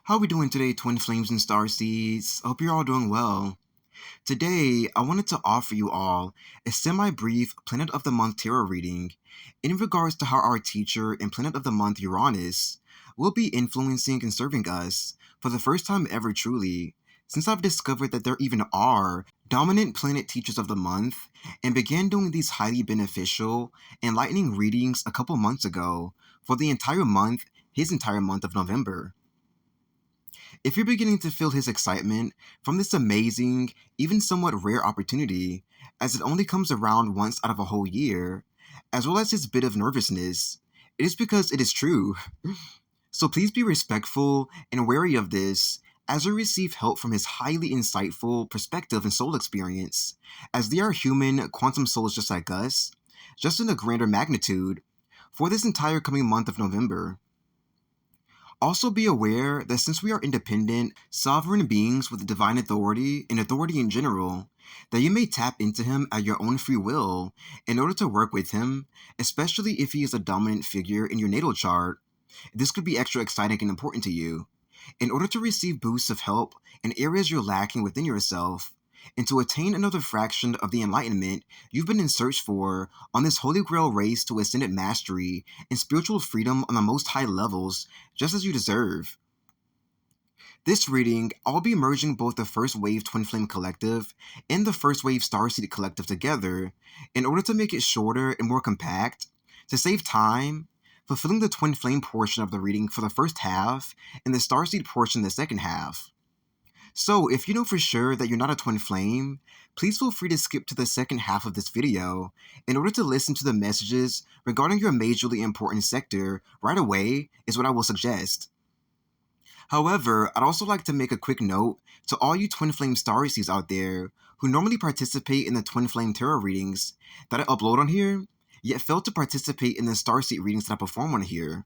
How are we doing today, Twin Flames and Starseeds? I hope you're all doing well. Today, I wanted to offer you all a semi-brief Planet of the Month tarot reading in regards to how our teacher and Planet of the Month Uranus will be influencing and serving us for the first time ever truly, since I've discovered that there even are dominant planet teachers of the month and began doing these highly beneficial, enlightening readings a couple months ago for the entire month, his entire month of November. If you're beginning to feel his excitement from this amazing, even somewhat rare opportunity, as it only comes around once out of a whole year, as well as his bit of nervousness, it is because it is true. So please be respectful and wary of this as you receive help from his highly insightful perspective and soul experience, as they are human quantum souls just like us, just in a grander magnitude, for this entire coming month of November. Also be aware that since we are independent, sovereign beings with divine authority and authority in general, that you may tap into him at your own free will in order to work with him, especially if he is a dominant figure in your natal chart. This could be extra exciting and important to you, in order to receive boosts of help in areas you're lacking within yourself, and to attain another fraction of the enlightenment you've been in search for on this holy grail race to ascended mastery and spiritual freedom on the most high levels, just as you deserve. This reading, I'll be merging both the First Wave Twin Flame Collective and the First Wave Starseed Collective together in order to make it shorter and more compact, to save time, fulfilling the Twin Flame portion of the reading for the first half and the Starseed portion the second half. So, if you know for sure that you're not a twin flame, please feel free to skip to the second half of this video in order to listen to the messages regarding your majorly important sector right away is what I will suggest. However, I'd also like to make a quick note to all you Twin Flame Starseeds out there who normally participate in the Twin Flame Tarot readings that I upload on here, yet fail to participate in the Starseed readings that I perform on here.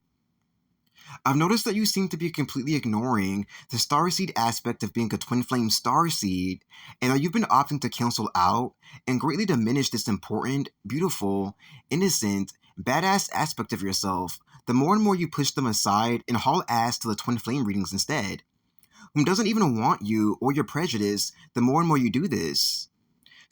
I've noticed that you seem to be completely ignoring the starseed aspect of being a twin flame starseed, and that you've been opting to cancel out and greatly diminish this important, beautiful, innocent, badass aspect of yourself the more and more you push them aside and haul ass to the twin flame readings instead. Whom doesn't even want you or your prejudice the more and more you do this.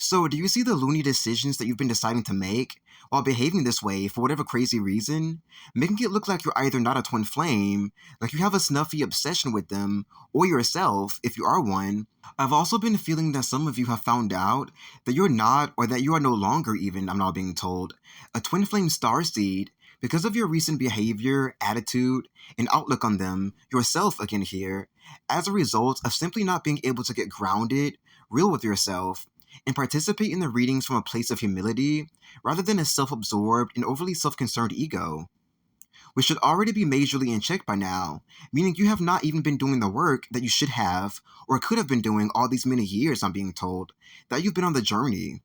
So, do you see the loony decisions that you've been deciding to make while behaving this way for whatever crazy reason, making it look like you're either not a twin flame, like you have a snuffy obsession with them, or yourself, if you are one? I've also been feeling that some of you have found out that you're not, or that you are no longer even, I'm now being told, a twin flame starseed because of your recent behavior, attitude, and outlook on them, yourself again here, as a result of simply not being able to get grounded, real with yourself, and participate in the readings from a place of humility rather than a self-absorbed and overly self-concerned ego, which should already be majorly in check by now, meaning you have not even been doing the work that you should have or could have been doing all these many years, I'm being told, that you've been on the journey.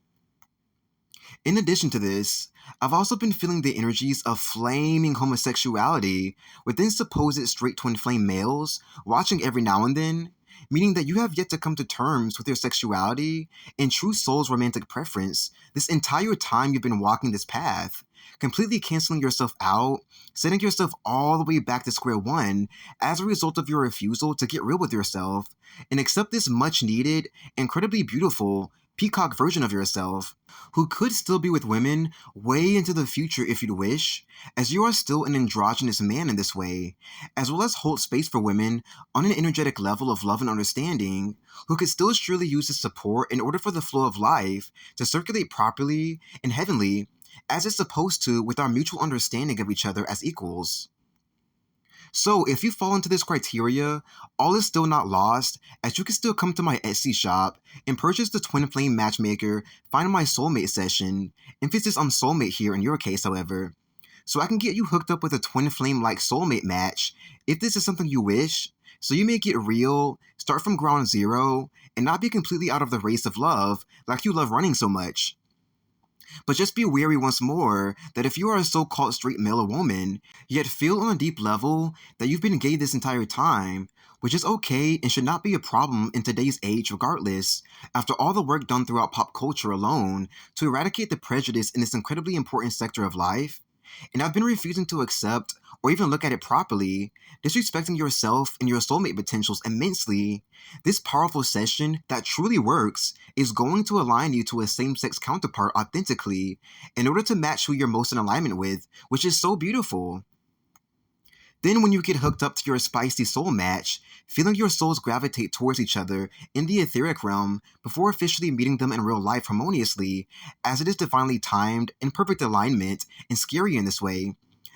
In addition to this, I've also been feeling the energies of flaming homosexuality within supposed straight twin flame males watching every now and then, meaning that you have yet to come to terms with your sexuality and true soul's romantic preference this entire time you've been walking this path, completely canceling yourself out, setting yourself all the way back to square one as a result of your refusal to get real with yourself and accept this much needed, incredibly beautiful, peacock version of yourself, who could still be with women way into the future if you'd wish, as you are still an androgynous man in this way, as well as hold space for women on an energetic level of love and understanding, who could still surely use this support in order for the flow of life to circulate properly and heavenly, as it's supposed to with our mutual understanding of each other as equals. So, if you fall into this criteria, all is still not lost, as you can still come to my Etsy shop and purchase the Twin Flame Matchmaker Find My Soulmate session, emphasis on soulmate here in your case, however, so I can get you hooked up with a twin flame-like soulmate match if this is something you wish, so you may get real, start from ground zero, and not be completely out of the race of love like you love running so much. But just be wary once more that if you are a so-called straight male or woman, yet feel on a deep level that you've been gay this entire time, which is okay and should not be a problem in today's age regardless, after all the work done throughout pop culture alone to eradicate the prejudice in this incredibly important sector of life, and have been refusing to accept or even look at it properly, disrespecting yourself and your soulmate potentials immensely, this powerful session that truly works is going to align you to a same-sex counterpart authentically in order to match who you're most in alignment with, which is so beautiful. Then when you get hooked up to your spicy soul match, feeling your souls gravitate towards each other in the etheric realm before officially meeting them in real life harmoniously, as it is divinely timed, in perfect alignment, and scary in this way,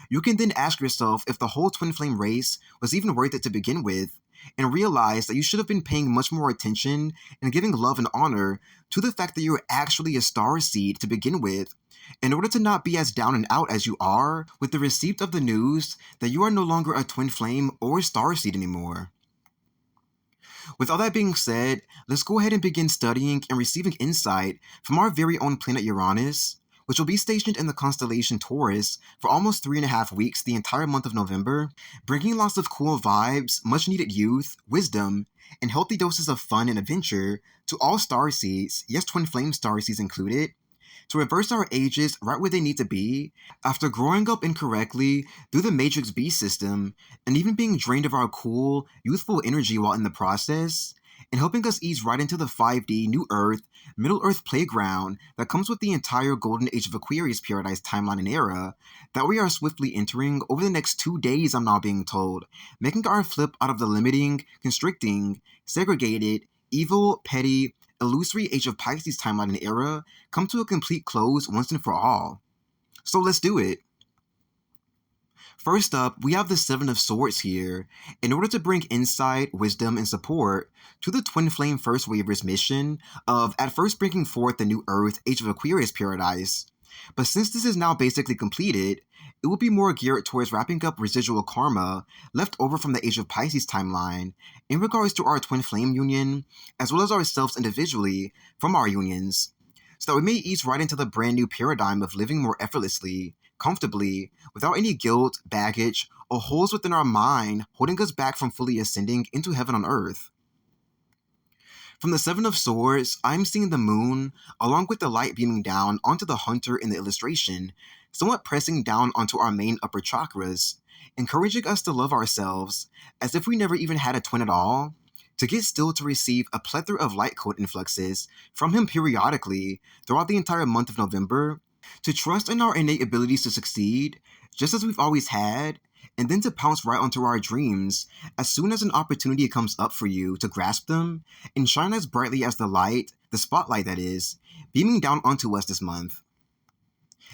you can then ask yourself if the whole twin flame race was even worth it to begin with, and realize that you should have been paying much more attention and giving love and honor to the fact that you're actually a star seed to begin with, in order to not be as down and out as you are with the receipt of the news that you are no longer a twin flame or starseed anymore. With all that being said, let's go ahead and begin studying and receiving insight from our very own planet Uranus, which will be stationed in the constellation Taurus for almost 3.5 weeks the entire month of November, bringing lots of cool vibes, much needed youth, wisdom, and healthy doses of fun and adventure to all starseeds, yes, twin flame starseeds included, to reverse our ages right where they need to be after growing up incorrectly through the Matrix B system and even being drained of our cool, youthful energy while in the process, and helping us ease right into the 5D New Earth, Middle Earth playground that comes with the entire Golden Age of Aquarius paradise timeline and era that we are swiftly entering over the next 2 days, I'm now being told, making our flip out of the limiting, constricting, segregated, evil, petty, illusory Age of Pisces timeline and era come to a complete close once and for all. So let's do it. First up, we have the Seven of Swords here, in order to bring insight, wisdom, and support to the Twin Flame First Waver's mission of at first bringing forth the New Earth, Age of Aquarius paradise. But since this is now basically completed, it will be more geared towards wrapping up residual karma left over from the Age of Pisces timeline in regards to our Twin Flame union, as well as ourselves individually from our unions, so that we may ease right into the brand new paradigm of living more effortlessly, comfortably, without any guilt, baggage, or holes within our mind holding us back from fully ascending into heaven on earth. From the Seven of Swords, I'm seeing the moon, along with the light beaming down onto the hunter in the illustration, somewhat pressing down onto our main upper chakras, encouraging us to love ourselves, as if we never even had a twin at all, to get still to receive a plethora of light code influxes from him periodically throughout the entire month of November, to trust in our innate abilities to succeed, just as we've always had, and then to pounce right onto our dreams as soon as an opportunity comes up for you to grasp them and shine as brightly as the light, the spotlight that is, beaming down onto us this month.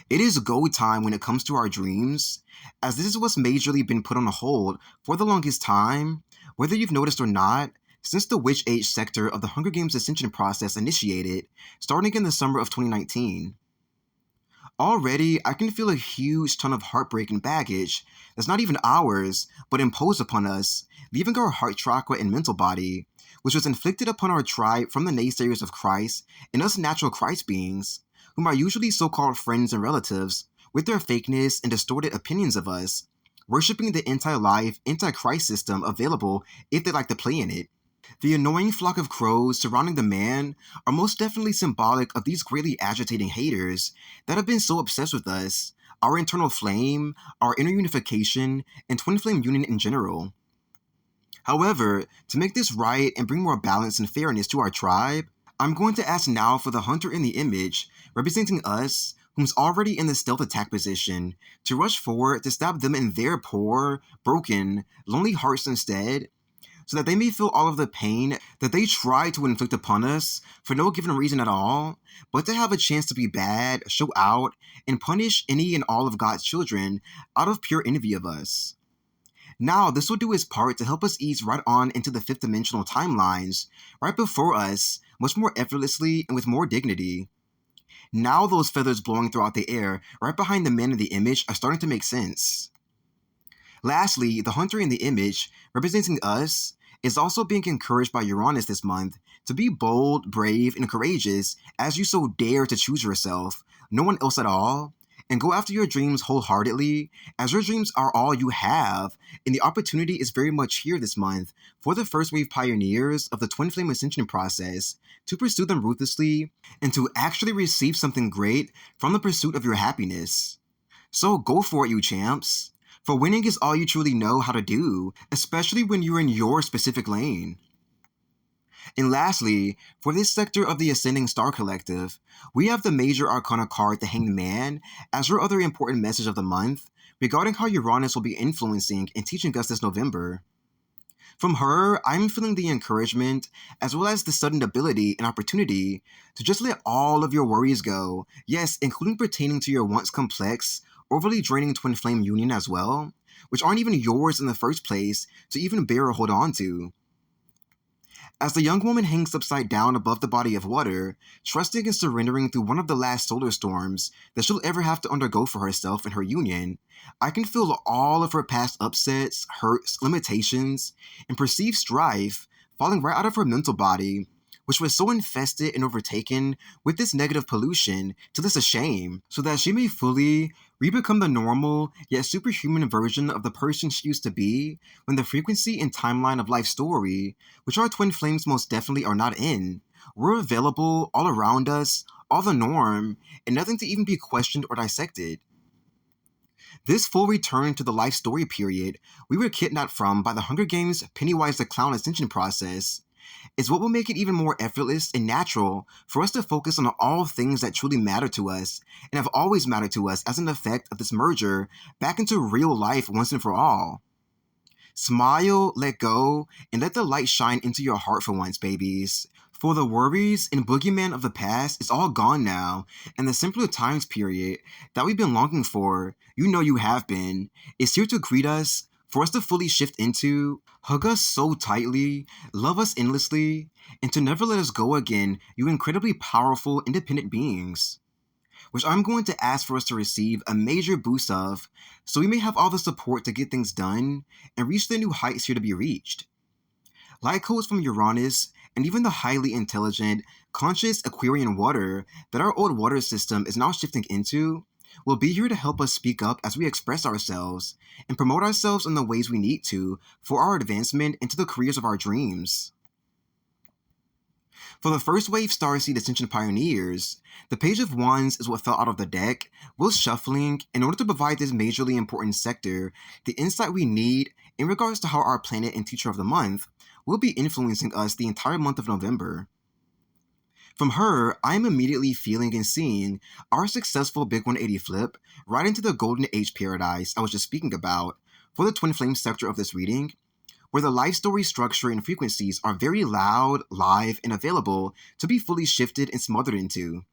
It is go time when it comes to our dreams, as this is what's majorly been put on hold for the longest time, whether you've noticed or not, since the Witch Age sector of the Hunger Games Ascension process initiated, starting in the summer of 2019. Already, I can feel a huge ton of heartbreak and baggage that's not even ours, but imposed upon us, leaving our heart chakra and mental body, which was inflicted upon our tribe from the naysayers of Christ and us natural Christ beings, whom are usually so-called friends and relatives, with their fakeness and distorted opinions of us, worshipping the anti-life, anti-Christ system available if they like to play in it. The annoying flock of crows surrounding the man are most definitely symbolic of these greatly agitating haters that have been so obsessed with us, our internal flame, our inner unification, and twin flame union in general. However, to make this right and bring more balance and fairness to our tribe, I'm going to ask now for the hunter in the image, representing us, whom's already in the stealth attack position, to rush forward to stab them in their poor, broken, lonely hearts instead, so that they may feel all of the pain that they try to inflict upon us for no given reason at all, but to have a chance to be bad, show out, and punish any and all of God's children out of pure envy of us. Now, this will do its part to help us ease right on into the fifth dimensional timelines, right before us, much more effortlessly and with more dignity. Now those feathers blowing throughout the air, right behind the man in the image, are starting to make sense. Lastly, the hunter in the image, representing us, is also being encouraged by Uranus this month to be bold, brave, and courageous as you so dare to choose yourself, no one else at all, and go after your dreams wholeheartedly, as your dreams are all you have, and the opportunity is very much here this month for the first wave pioneers of the Twin Flame Ascension process to pursue them ruthlessly and to actually receive something great from the pursuit of your happiness. So go for it, you champs. For winning is all you truly know how to do, especially when you're in your specific lane. And lastly, for this sector of the Ascending Star Collective, we have the Major Arcana card, the Hanged Man, as our other important message of the month regarding how Uranus will be influencing and teaching us this November. From her, I'm feeling the encouragement, as well as the sudden ability and opportunity to just let all of your worries go, yes, including pertaining to your once complex, overly draining twin flame union as well, which aren't even yours in the first place to even bear or hold on to. As the young woman hangs upside down above the body of water, trusting and surrendering through one of the last solar storms that she'll ever have to undergo for herself and her union, I can feel all of her past upsets, hurts, limitations, and perceived strife falling right out of her mental body, which was so infested and overtaken with this negative pollution till it's a shame, so that she may fully re-become the normal yet superhuman version of the person she used to be when the frequency and timeline of life's story, which our twin flames most definitely are not in, were available all around us, all the norm, and nothing to even be questioned or dissected. This full return to the life story period we were kidnapped from by the Hunger Games Pennywise the Clown Ascension process is what will make it even more effortless and natural for us to focus on all things that truly matter to us and have always mattered to us as an effect of this merger back into real life once and for all. Smile, let go, and let the light shine into your heart for once, babies. For the worries and boogeyman of the past is all gone now, and the simpler times period that we've been longing for, you know you have been, is here to greet us, for us to fully shift into, hug us so tightly, love us endlessly, and to never let us go again, you incredibly powerful, independent beings. Which I'm going to ask for us to receive a major boost of, so we may have all the support to get things done and reach the new heights here to be reached. Light codes from Uranus and even the highly intelligent, conscious Aquarian water that our old water system is now shifting into will be here to help us speak up as we express ourselves and promote ourselves in the ways we need to for our advancement into the careers of our dreams. For the first wave Starseed Ascension Pioneers, the Page of Wands is what fell out of the deck, while shuffling in order to provide this majorly important sector the insight we need in regards to how our planet and teacher of the month will be influencing us the entire month of November. From her, I am immediately feeling and seeing our successful Big 180 flip right into the Golden Age paradise I was just speaking about for the Twin Flame sector of this reading, where the life story structure and frequencies are very loud, live, and available to be fully shifted and smothered into.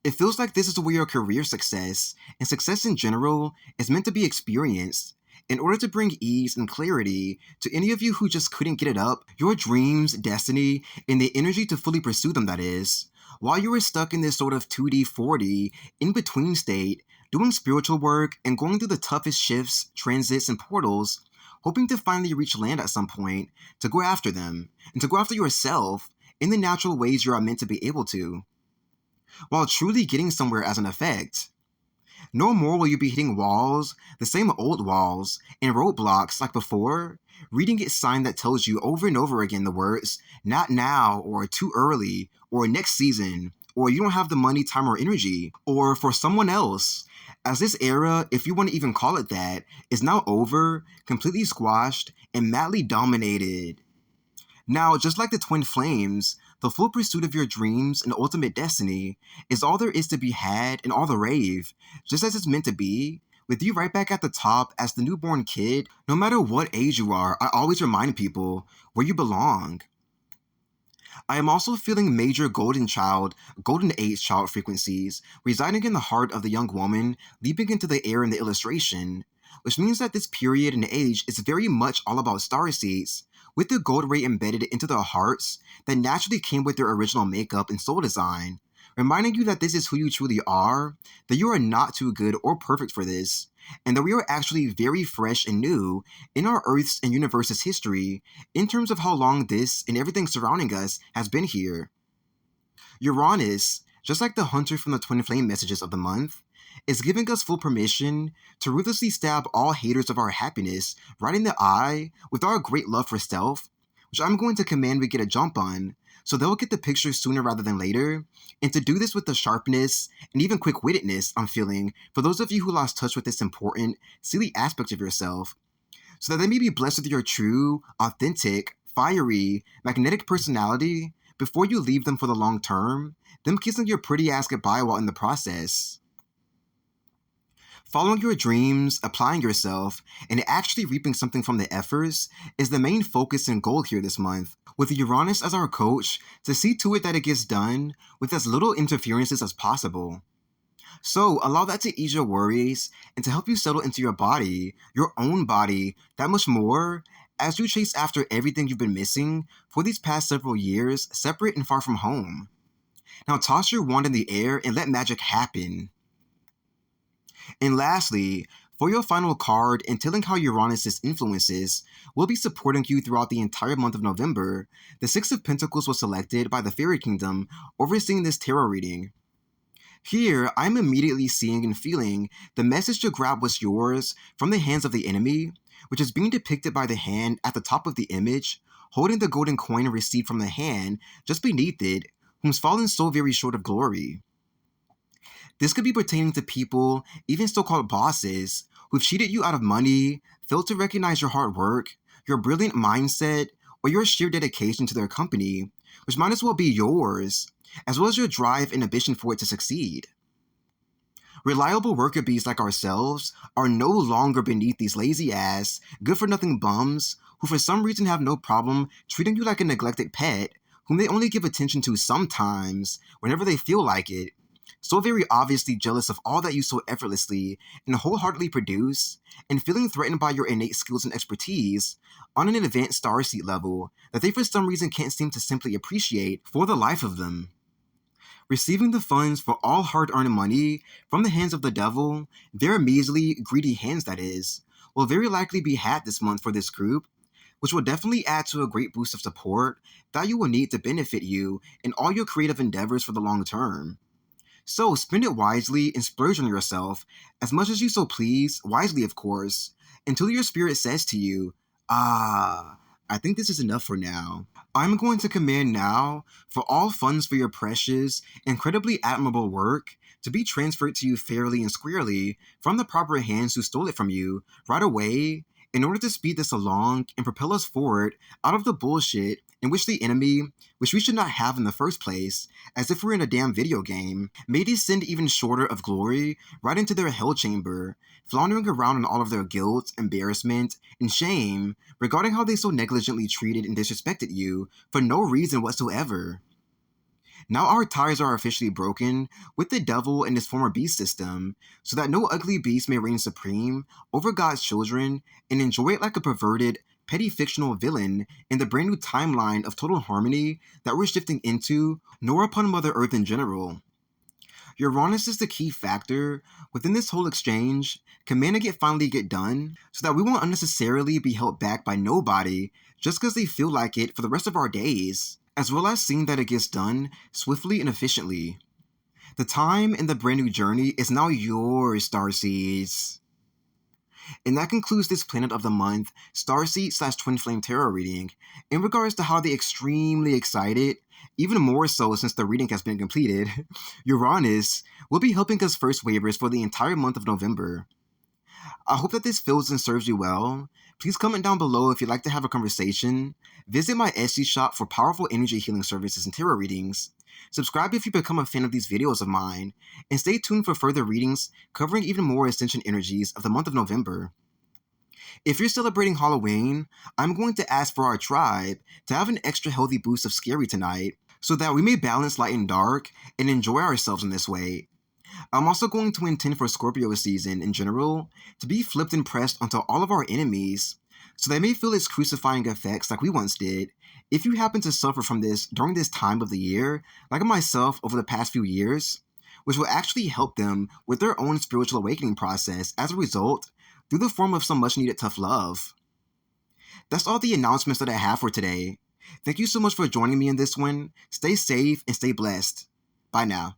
It feels like this is where your career success, and success in general, is meant to be experienced, in order to bring ease and clarity to any of you who just couldn't get it up, your dreams, destiny, and the energy to fully pursue them, that is, while you were stuck in this sort of 2D, 4D, in-between state, doing spiritual work and going through the toughest shifts, transits, and portals, hoping to finally reach land at some point, to go after them, and to go after yourself in the natural ways you are meant to be able to, while truly getting somewhere as an effect. No more will you be hitting walls, the same old walls, and roadblocks like before, reading a sign that tells you over and over again the words, not now, or too early, or next season, or you don't have the money, time, or energy, or for someone else, as this era, if you want to even call it that, is now over, completely squashed, and madly dominated. Now, just like the Twin Flames, the full pursuit of your dreams and ultimate destiny is all there is to be had and all the rave, just as it's meant to be, with you right back at the top as the newborn kid. No matter what age you are, I always remind people where you belong. I am also feeling major golden age child frequencies residing in the heart of the young woman leaping into the air in the illustration, which means that this period and age is very much all about starseeds, with the gold ray embedded into their hearts that naturally came with their original makeup and soul design, reminding you that this is who you truly are, that you are not too good or perfect for this, and that we are actually very fresh and new in our Earth's and universe's history in terms of how long this and everything surrounding us has been here. Uranus, just like the hunter from the Twin Flame messages of the month, is giving us full permission to ruthlessly stab all haters of our happiness right in the eye with our great love for self, which I'm going to command we get a jump on, so they'll get the picture sooner rather than later, and to do this with the sharpness and even quick-wittedness I'm feeling for those of you who lost touch with this important, silly aspect of yourself, so that they may be blessed with your true, authentic, fiery, magnetic personality before you leave them for the long term, them kissing your pretty ass goodbye while in the process. Following your dreams, applying yourself, and actually reaping something from the efforts is the main focus and goal here this month, with Uranus as our coach to see to it that it gets done with as little interferences as possible. So allow that to ease your worries and to help you settle into your body, your own body, that much more as you chase after everything you've been missing for these past several years, separate and far from home. Now toss your wand in the air and let magic happen. And lastly, for your final card and telling how Uranus' influences will be supporting you throughout the entire month of November, the Six of Pentacles was selected by the Fairy Kingdom overseeing this tarot reading. Here, I'm immediately seeing and feeling the message to grab what's yours from the hands of the enemy, which is being depicted by the hand at the top of the image, holding the golden coin received from the hand just beneath it, whom's fallen so very short of glory. This could be pertaining to people, even so-called bosses, who've cheated you out of money, failed to recognize your hard work, your brilliant mindset, or your sheer dedication to their company, which might as well be yours, as well as your drive and ambition for it to succeed. Reliable worker bees like ourselves are no longer beneath these lazy-ass, good-for-nothing bums who for some reason have no problem treating you like a neglected pet, whom they only give attention to sometimes, whenever they feel like it, so very obviously jealous of all that you so effortlessly and wholeheartedly produce, and feeling threatened by your innate skills and expertise on an advanced starseed level that they for some reason can't seem to simply appreciate for the life of them. Receiving the funds for all hard-earned money from the hands of the devil, their measly, greedy hands that is, will very likely be had this month for this group, which will definitely add to a great boost of support that you will need to benefit you in all your creative endeavors for the long term. So spend it wisely and splurge on yourself as much as you so please, wisely of course, until your spirit says to you, I think this is enough for now. I'm going to command now for all funds for your precious, incredibly admirable work to be transferred to you fairly and squarely from the proper hands who stole it from you right away in order to speed this along and propel us forward out of the bullshit in which the enemy, which we should not have in the first place, as if we're in a damn video game, may descend even shorter of glory right into their hell chamber, floundering around in all of their guilt, embarrassment, and shame regarding how they so negligently treated and disrespected you for no reason whatsoever. Now our ties are officially broken with the devil and his former beast system, so that no ugly beast may reign supreme over God's children and enjoy it like a perverted, petty fictional villain in the brand new timeline of total harmony that we're shifting into, nor upon Mother Earth in general. Uranus is the key factor within this whole exchange, commanding it finally get done, so that we won't unnecessarily be held back by nobody just because they feel like it for the rest of our days, as well as seeing that it gets done swiftly and efficiently. The time in the brand new journey is now yours, Starseeds. And that concludes this Planet of the Month Starseed/Twin Flame Tarot reading in regards to how the extremely excited, even more so since the reading has been completed, Uranus will be helping us first waivers for the entire month of November. I hope that this fills and serves you well. Please comment down below if you'd like to have a conversation. Visit my Etsy shop for powerful energy healing services and tarot readings. Subscribe if you become a fan of these videos of mine, and stay tuned for further readings covering even more Ascension energies of the month of November. If you're celebrating Halloween, I'm going to ask for our tribe to have an extra healthy boost of scary tonight, so that we may balance light and dark and enjoy ourselves in this way. I'm also going to intend for Scorpio season in general to be flipped and pressed onto all of our enemies, so they may feel its crucifying effects like we once did, if you happen to suffer from this during this time of the year, like myself over the past few years, which will actually help them with their own spiritual awakening process as a result, through the form of some much needed tough love. That's all the announcements that I have for today. Thank you so much for joining me in this one. Stay safe and stay blessed. Bye now.